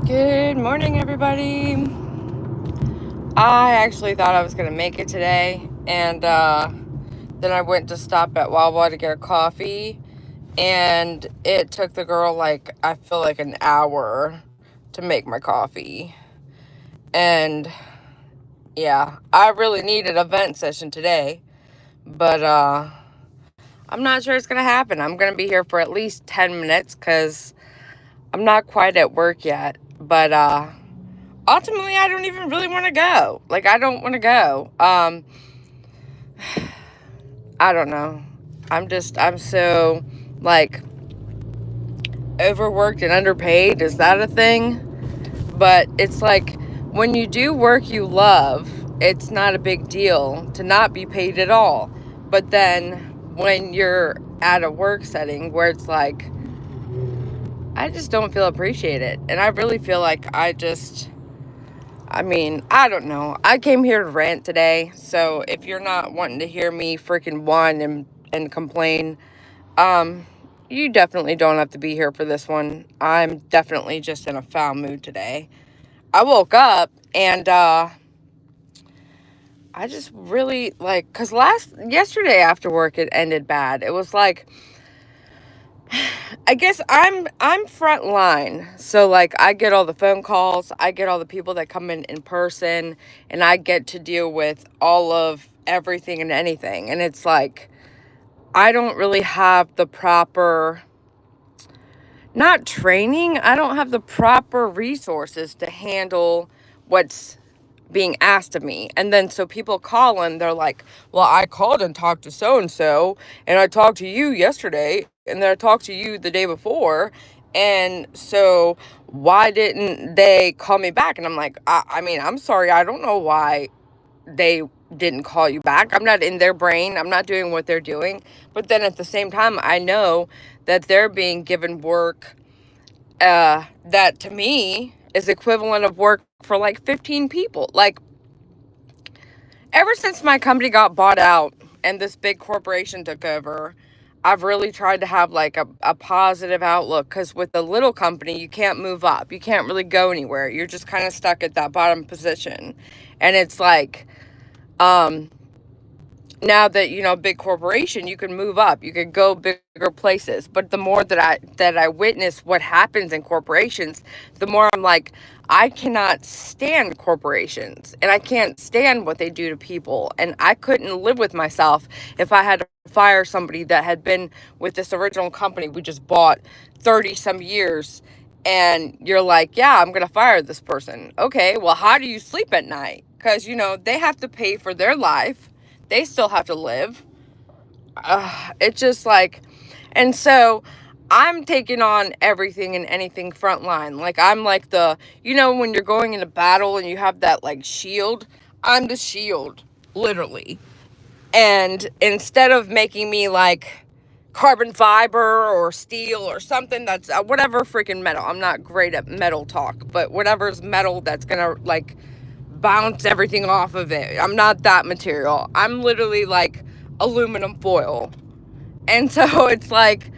Good morning, everybody. I actually thought I was going to make it today, and then I went to stop at Wawa to get a coffee, and it took the girl, like, I feel like an hour to make my coffee. And yeah, I really needed a vent session today, but I'm not sure it's going to happen. I'm going to be here for at least 10 minutes because I'm not quite at work yet, but ultimately I don't even really want to go. Like, I don't want to go. I don't know. I'm so, like, overworked and underpaid. Is that a thing? But it's like, when you do work you love, it's not a big deal to not be paid at all. But then when you're at a work setting where it's like, I just don't feel appreciated. And I really feel like I don't know. I came here to rant today, so if you're not wanting to hear me freaking whine and complain, um, you definitely don't have to be here for this one. I'm definitely just in a foul mood today. I woke up and I just really like, cause yesterday after work it ended bad. It was like, I guess I'm front line. So like I get all the phone calls, I get all the people that come in person, and I get to deal with all of everything and anything. And it's like I don't really have the proper, not training, I don't have the proper resources to handle what's being asked of me. And then so people call and they're like, well, I called and talked to so and I talked to you yesterday, and then I talked to you the day before. And so why didn't they call me back? And I'm like, I mean, I'm sorry, I don't know why they didn't call you back. I'm not in their brain. I'm not doing what they're doing. But then at the same time, I know that they're being given work that to me is equivalent of work for like 15 people. Like, ever since my company got bought out and this big corporation took over, I've really tried to have like a positive outlook, because with the little company, you can't move up. You can't really go anywhere. You're just kind of stuck at that bottom position. And it's like, um, now that big corporation, you can move up, you could go bigger places. But the more that I witness what happens in corporations, the more I'm like, I cannot stand corporations, and I can't stand what they do to people, and I couldn't live with myself if I had to fire somebody that had been with this original company we just bought 30 some years. And you're like, yeah, I'm gonna fire this person. Okay, well, how do you sleep at night? Because they have to pay for their life, they still have to live. It's just like, and so I'm taking on everything and anything frontline. Like, I'm like when you're going into battle and you have that like shield, I'm the shield, literally. And instead of making me like carbon fiber or steel or something that's whatever freaking metal, I'm not great at metal talk, but whatever's metal that's gonna like bounce everything off of it. I'm not that material. I'm literally like aluminum foil. And so it's like,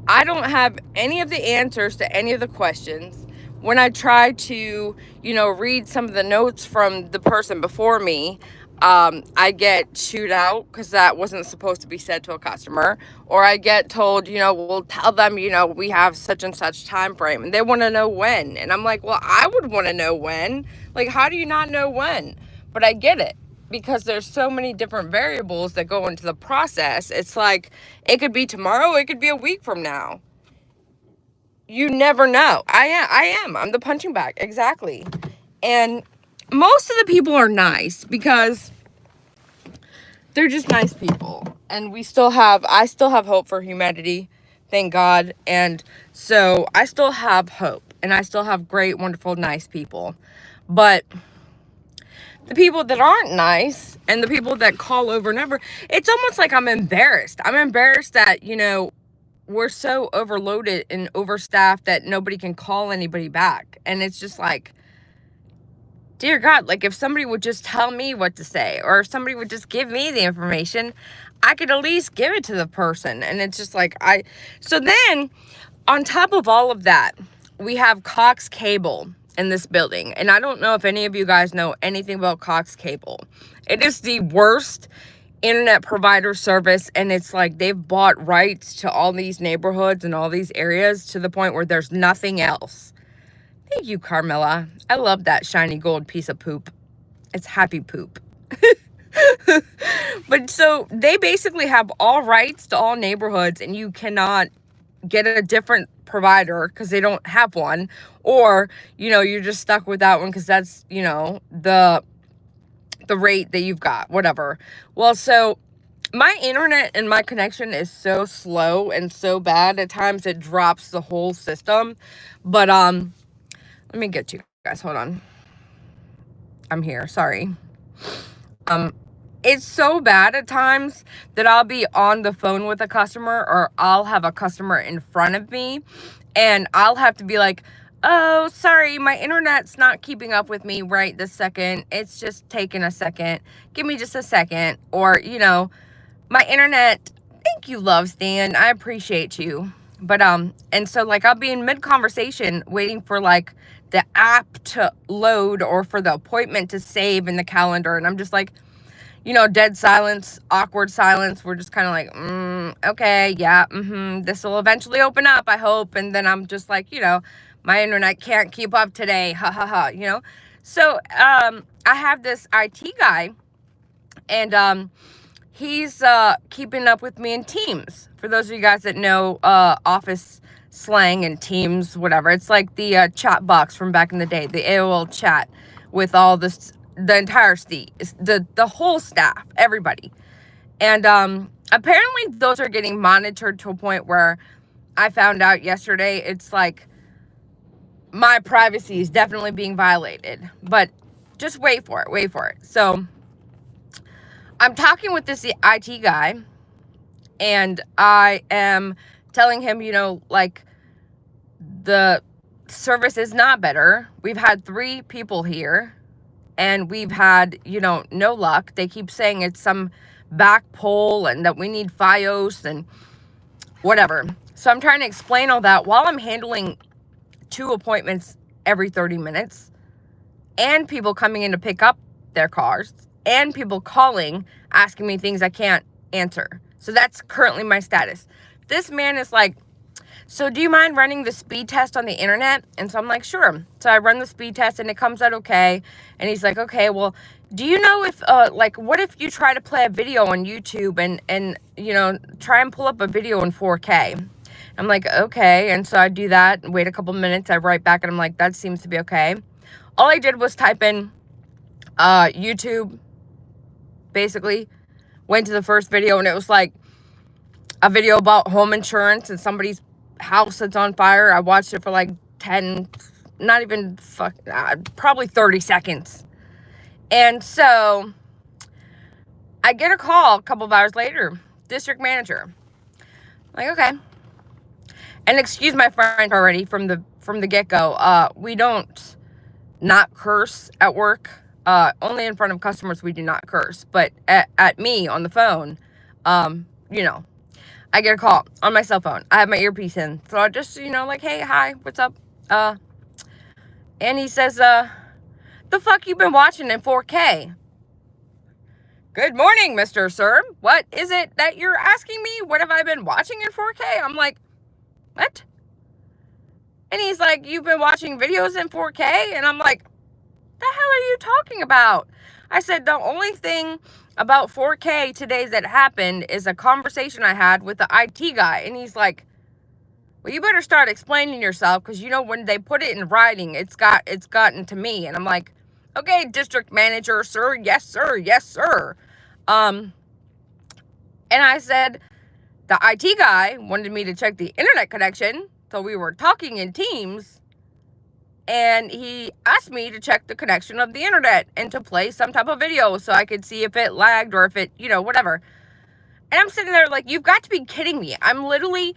I don't have any of the answers to any of the questions. When I try to, read some of the notes from the person before me, I get chewed out because that wasn't supposed to be said to a customer. Or I get told, we'll tell them, we have such and such time frame, and they want to know when. And I'm like, well, I would want to know when. Like, how do you not know when? But I get it, because there's so many different variables that go into the process. It's like, it could be tomorrow, it could be a week from now. You never know. I'm the punching bag, exactly. And most of the people are nice because they're just nice people, and I still have hope for humanity, thank God. And so I still have hope, and I still have great, wonderful, nice people. But the people that aren't nice and the people that call over and over, it's almost like I'm embarrassed. I'm embarrassed that, we're so overloaded and overstaffed that nobody can call anybody back. And it's just like, dear God, like, if somebody would just tell me what to say, or if somebody would just give me the information, I could at least give it to the person. And it's just like, so then on top of all of that, we have Cox Cable in this building. And I don't know if any of you guys know anything about Cox Cable. It is the worst internet provider service, and it's like they've bought rights to all these neighborhoods and all these areas to the point where there's nothing else. Thank you, Carmilla. I love that shiny gold piece of poop. It's happy poop. But so they basically have all rights to all neighborhoods, and you cannot get a different provider because they don't have one, or you're just stuck with that one because that's the rate that you've got, whatever. Well, so my internet and my connection is so slow and so bad at times it drops the whole system. But let me get to you guys, hold on. I'm here, sorry. It's so bad at times that I'll be on the phone with a customer, or I'll have a customer in front of me, and I'll have to be like, oh, sorry, my internet's not keeping up with me right this second. It's just taking a second. Give me just a second. Or, my internet, thank you, Love Stan. I appreciate you. But, and so, like, I'll be in mid-conversation waiting for, like, the app to load or for the appointment to save in the calendar. And I'm just like, dead silence, awkward silence. We're just kind of like, okay, yeah, this will eventually open up, I hope. And then I'm just like, my internet can't keep up today, ha ha ha, So I have this IT guy, and he's keeping up with me in Teams. For those of you guys that know office slang and Teams, whatever. It's like the chat box from back in the day, the AOL chat with all this, the entire the whole staff, everybody. And apparently those are getting monitored to a point where I found out yesterday it's like my privacy is definitely being violated. But just wait for it. So I'm talking with this IT guy, and I am telling him, like, the service is not better. We've had 3 people here, and we've had, no luck. They keep saying it's some back pole and that we need FiOS and whatever. So I'm trying to explain all that while I'm handling 2 appointments every 30 minutes, and people coming in to pick up their cars, and people calling, asking me things I can't answer. So that's currently my status. This man is like, so do you mind running the speed test on the internet? And so I'm like, sure. So I run the speed test and it comes out okay. And he's like, okay, well, do you know if, like, what if you try to play a video on YouTube and try and pull up a video in 4K? I'm like, okay. And so I do that and wait a couple minutes. I write back and I'm like, that seems to be okay. All I did was type in YouTube, basically. Went to the first video, and it was like a video about home insurance and somebody's house that's on fire. I watched it for like 10, not even probably 30 seconds. And so I get a call a couple of hours later, district manager. I'm like, okay. And excuse my French already from the get-go. We don't not curse at work. Only in front of customers we do not curse. But at me on the phone, I get a call on my cell phone. I have my earpiece in. So I just, like, hey, hi, what's up? And he says, the fuck you been watching in 4K? Good morning, Mr. Sir. What is it that you're asking me? What have I been watching in 4K? I'm like, what? And he's like, you've been watching videos in 4K? And I'm like, the hell are you talking about? I said, the only thing about 4K today that happened is a conversation I had with the IT guy. And he's like, well, you better start explaining yourself, because when they put it in writing, it's gotten to me. And I'm like, okay, district manager, sir, yes, sir, yes, sir. And I said, the IT guy wanted me to check the internet connection, so we were talking in Teams, and he asked me to check the connection of the internet and to play some type of video so I could see if it lagged or if it, whatever. And I'm sitting there like, you've got to be kidding me. I'm literally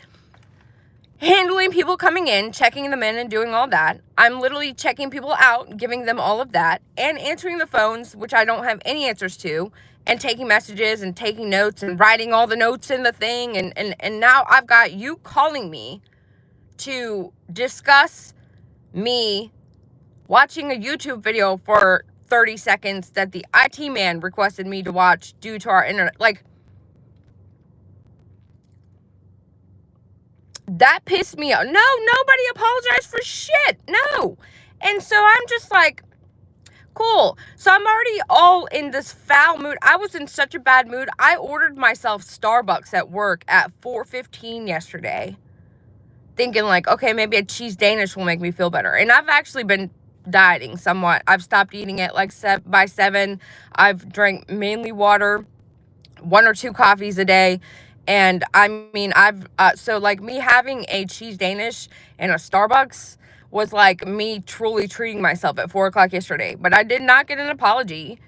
handling people coming in, checking them in and doing all that. I'm literally checking people out, giving them all of that, and answering the phones, which I don't have any answers to, and taking messages and taking notes and writing all the notes in the thing. And now I've got you calling me to discuss me watching a YouTube video for 30 seconds that the IT man requested me to watch due to our internet. Like, that pissed me off. No, nobody apologized for shit. No. And so I'm just like, cool. So I'm already all in this foul mood. I was in such a bad mood. I ordered myself Starbucks at work at 4:15 yesterday, thinking like, okay, maybe a cheese Danish will make me feel better. And I've actually been dieting somewhat. I've stopped eating it like by 7. I've drank mainly water, 1 or 2 coffees a day. And I mean, so like me having a cheese Danish and a Starbucks was like me truly treating myself at 4 o'clock yesterday. But I did not get an apology.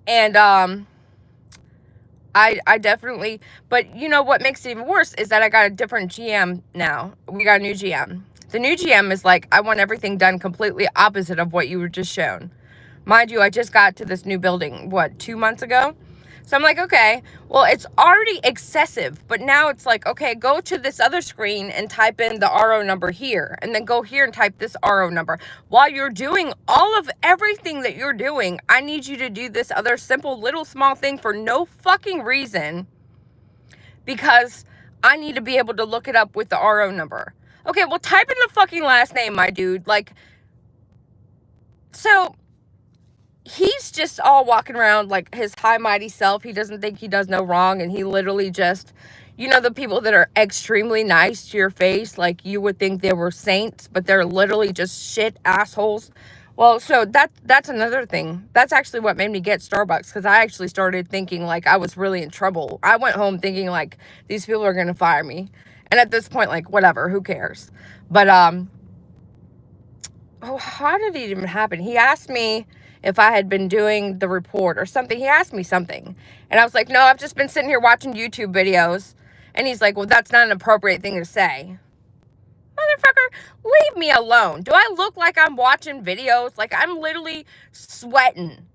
And I definitely, but you know what makes it even worse is that I got a different GM now. We got a new GM. The new GM is like, I want everything done completely opposite of what you were just shown. Mind you, I just got to this new building, what, 2 months ago? So I'm like, okay, well, it's already excessive, but now it's like, okay, go to this other screen and type in the RO number here, and then go here and type this RO number. While you're doing all of everything that you're doing, I need you to do this other simple little small thing for no fucking reason, because I need to be able to look it up with the RO number. Okay, well, type in the fucking last name, my dude. Like, so he's just all walking around like his high mighty self. He doesn't think he does no wrong, and he literally just, you know, the people that are extremely nice to your face, like you would think they were saints, but they're literally just shit assholes. Well, so that's another thing. That's actually what made me get Starbucks, because I actually started thinking like I was really in trouble. I went home thinking like these people are gonna fire me, and at this point, like, whatever, who cares? But oh, how did it even happen? He asked me if I had been doing the report or something. He asked me something, and I was like, no, I've just been sitting here watching YouTube videos. And he's like, well, that's not an appropriate thing to say. Motherfucker, leave me alone. Do I look like I'm watching videos? Like, I'm literally sweating,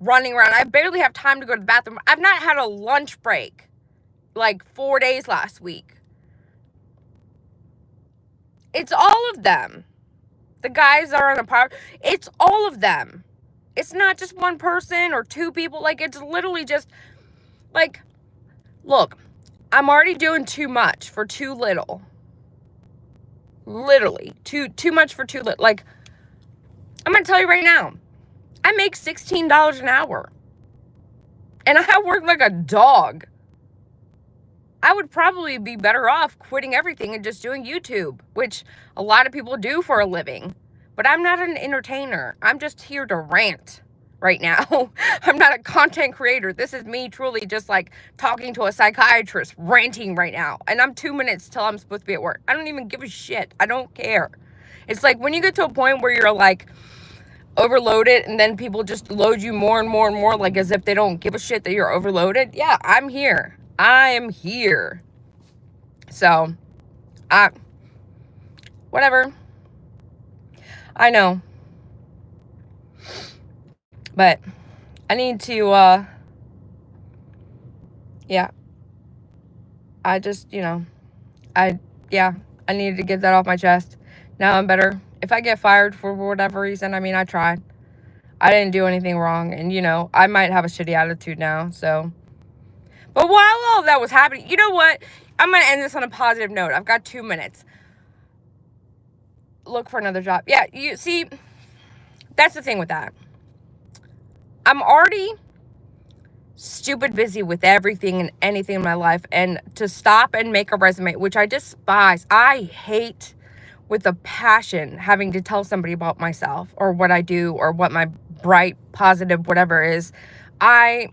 running around. I barely have time to go to the bathroom. I've not had a lunch break like 4 days last week. It's all of them. The guys that are on the power, it's all of them. It's not just one person or 2 people. Like, it's literally just, like, look, I'm already doing too much for too little. Literally, too much for too little. Like, I'm going to tell you right now, I make $16 an hour. And I work like a dog. I would probably be better off quitting everything and just doing YouTube, which a lot of people do for a living. But I'm not an entertainer. I'm just here to rant right now. I'm not a content creator. This is me truly just like talking to a psychiatrist, ranting right now. And I'm 2 minutes till I'm supposed to be at work. I don't even give a shit. I don't care. It's like when you get to a point where you're like overloaded, and then people just load you more and more and more, like as if they don't give a shit that you're overloaded. Yeah, I'm here. I am here. So, whatever. I know. But I need to, yeah. I just, you know, I needed to get that off my chest. Now I'm better. If I get fired for whatever reason, I mean, I tried. I didn't do anything wrong. And, you know, I might have a shitty attitude now, so. But while all that was happening, you know what? I'm going to end this on a positive note. I've got 2 minutes. Look for another job. Yeah, you see, that's the thing with that. I'm already stupid busy with everything and anything in my life. And to stop and make a resume, which I despise. I hate with a passion having to tell somebody about myself or what I do or what my bright, positive, whatever is. I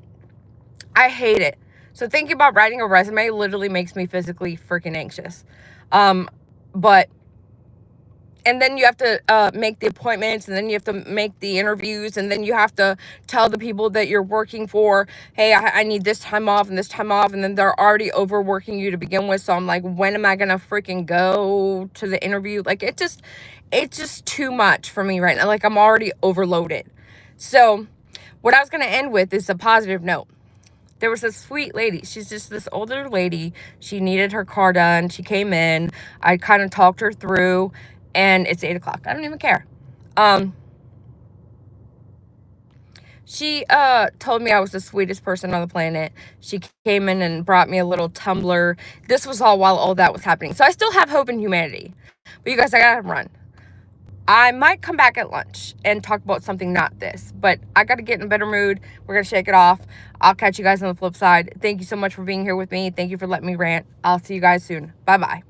hate it. So thinking about writing a resume literally makes me physically freaking anxious. And then you have to make the appointments, and then you have to make the interviews, and then you have to tell the people that you're working for, hey, I need this time off and this time off, and then they're already overworking you to begin with. So I'm like, when am I gonna freaking go to the interview? Like, it's just too much for me right now. Like, I'm already overloaded. So what I was gonna end with is a positive note. There was this sweet lady. She's just this older lady. She needed her car done. She came in. I kind of talked her through. and it's 8 o'clock. I don't even care. She told me I was the sweetest person on the planet. She came in and brought me a little tumbler. This was all while all that was happening. So I still have hope in humanity. But you guys, I gotta run. I might come back at lunch and talk about something not this, but I got to get in a better mood. We're going to shake it off. I'll catch you guys on the flip side. Thank you so much for being here with me. Thank you for letting me rant. I'll see you guys soon. Bye-bye.